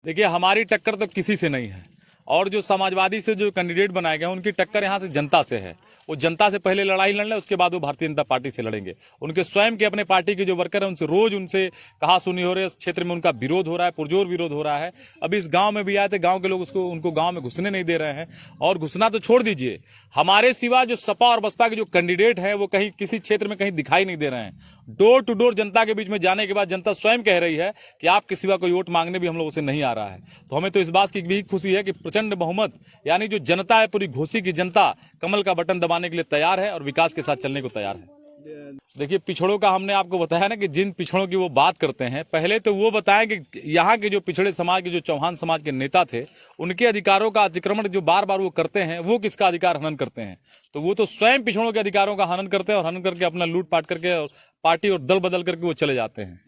देखिए, हमारी टक्कर तो किसी से नहीं है, और जो समाजवादी से जो कैंडिडेट बनाए गए उनकी टक्कर यहाँ से जनता से है। वो जनता से पहले लड़ाई लड़ लें, उसके बाद वो भारतीय जनता पार्टी से लड़ेंगे। उनके स्वयं के अपने पार्टी के जो वर्कर हैं उनसे रोज उनसे कहा सुनी हो रही है। इस क्षेत्र में उनका विरोध हो रहा है, पुरजोर विरोध हो रहा है। अभी इस गांव में भी आए थे, गांव के लोग उनको गांव में घुसने नहीं दे रहे हैं। और घुसना तो छोड़ दीजिए, हमारे सिवा जो सपा और बसपा के जो कैंडिडेट हैं वो कहीं किसी क्षेत्र में कहीं दिखाई नहीं दे रहे हैं। डोर टू डोर जनता के बीच में जाने के बाद जनता स्वयं कह रही है कि आपके सिवा कोई वोट मांगने भी हम लोगों से नहीं आ रहा है। तो हमें तो इस बात की भी खुशी है कि प्रचंड बहुमत यानी जो जनता है, पूरी घोसी की जनता कमल का बटन दबाने के लिए तैयार है और विकास के साथ चलने को तैयार है। देखिए, पिछड़ों का हमने आपको बताया ना कि जिन पिछड़ों की वो बात करते हैं, पहले तो वो बताएं कि यहाँ के जो पिछड़े समाज के जो चौहान समाज के नेता थे, उनके अधिकारों का अतिक्रमण जो बार बार वो करते हैं, वो किसका अधिकार हनन करते हैं? तो वो तो स्वयं पिछड़ों के अधिकारों का हनन करते हैं और हनन करके अपना लूटपाट करके और पार्टी और दल बदल करके वो चले जाते हैं।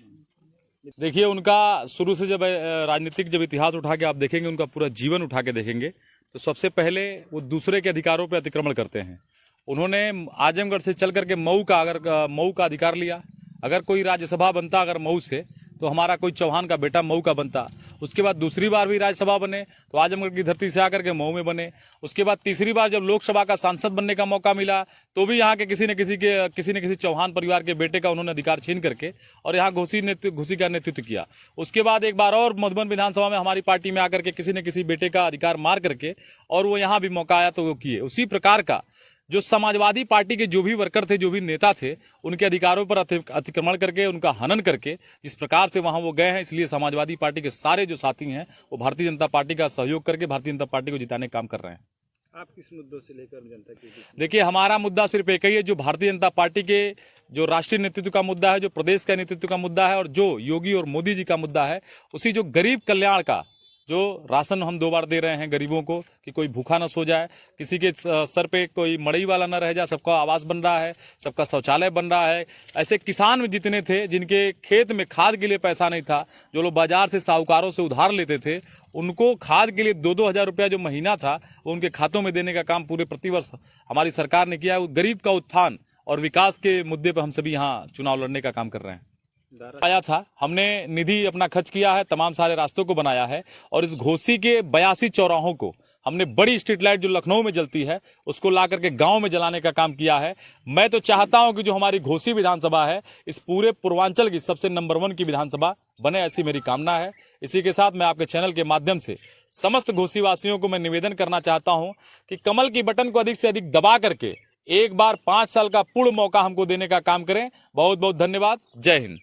देखिए, उनका शुरू से जब राजनीतिक जब इतिहास उठा के आप देखेंगे, उनका पूरा जीवन उठा के देखेंगे, तो सबसे पहले वो दूसरे के अधिकारों पर अतिक्रमण करते हैं। उन्होंने आजमगढ़ से चल करके मऊ का अधिकार लिया। अगर कोई राज्यसभा बनता अगर मऊ से, तो हमारा कोई चौहान का बेटा मऊ का बनता। उसके बाद दूसरी बार भी राज्यसभा बने तो आजमगढ़ की धरती से आकर के मऊ में बने। उसके बाद तीसरी बार जब लोकसभा का सांसद बनने का मौका मिला तो भी यहाँ के किसी न किसी चौहान परिवार के बेटे का उन्होंने अधिकार छीन करके और यहाँ घोसी का नेतृत्व किया। उसके बाद एक बार और मधुबन विधानसभा में हमारी पार्टी में आकर के किसी न किसी बेटे का अधिकार मार करके और वो यहाँ भी मौका आया तो वो किए। उसी प्रकार का जो समाजवादी पार्टी के जो भी वर्कर थे, जो भी नेता थे, उनके अधिकारों पर अतिक्रमण करके, उनका हनन करके जिस प्रकार से वहां वो गए हैं, इसलिए समाजवादी पार्टी के सारे जो साथी हैं वो भारतीय जनता पार्टी का सहयोग करके भारतीय जनता पार्टी को जिताने का काम कर रहे हैं। आप किस मुद्दों से लेकर जनता की? देखिए, हमारा मुद्दा सिर्फ एक ही है, जो भारतीय जनता पार्टी के जो राष्ट्रीय नेतृत्व का मुद्दा है, जो प्रदेश का नेतृत्व का मुद्दा है और जो योगी और मोदी जी का मुद्दा है, उसी जो गरीब कल्याण का जो राशन हम 2 बार दे रहे हैं गरीबों को कि कोई भूखा न सो जाए, किसी के सर पे कोई मड़ई वाला न रह जाए, सबका आवास बन रहा है, सबका शौचालय बन रहा है। ऐसे किसान जितने थे जिनके खेत में खाद के लिए पैसा नहीं था, जो लोग बाजार से साहूकारों से उधार लेते थे, उनको खाद के लिए 2-2 हजार रुपया जो महीना था वो उनके खातों में देने का काम पूरे प्रतिवर्ष हमारी सरकार ने किया है। गरीब का उत्थान और विकास के मुद्दे पर हम सभी यहाँ चुनाव लड़ने का काम कर रहे हैं। आया था, हमने निधि अपना खर्च किया है, तमाम सारे रास्तों को बनाया है और इस घोसी के 82 चौराहों को हमने बड़ी स्ट्रीट लाइट जो लखनऊ में जलती है उसको ला करके गांव में जलाने का काम किया है। मैं तो चाहता हूं कि जो हमारी घोसी विधानसभा है इस पूरे पूर्वांचल की सबसे नंबर 1 की विधानसभा बने, ऐसी मेरी कामना है। इसी के साथ मैं आपके चैनल के माध्यम से समस्त घोसी वासियों को मैं निवेदन करना चाहता हूं कि कमल की बटन को अधिक से अधिक दबा करके एक बार 5 साल का पूर्ण मौका हमको देने का काम करें। बहुत बहुत धन्यवाद। जय हिंद।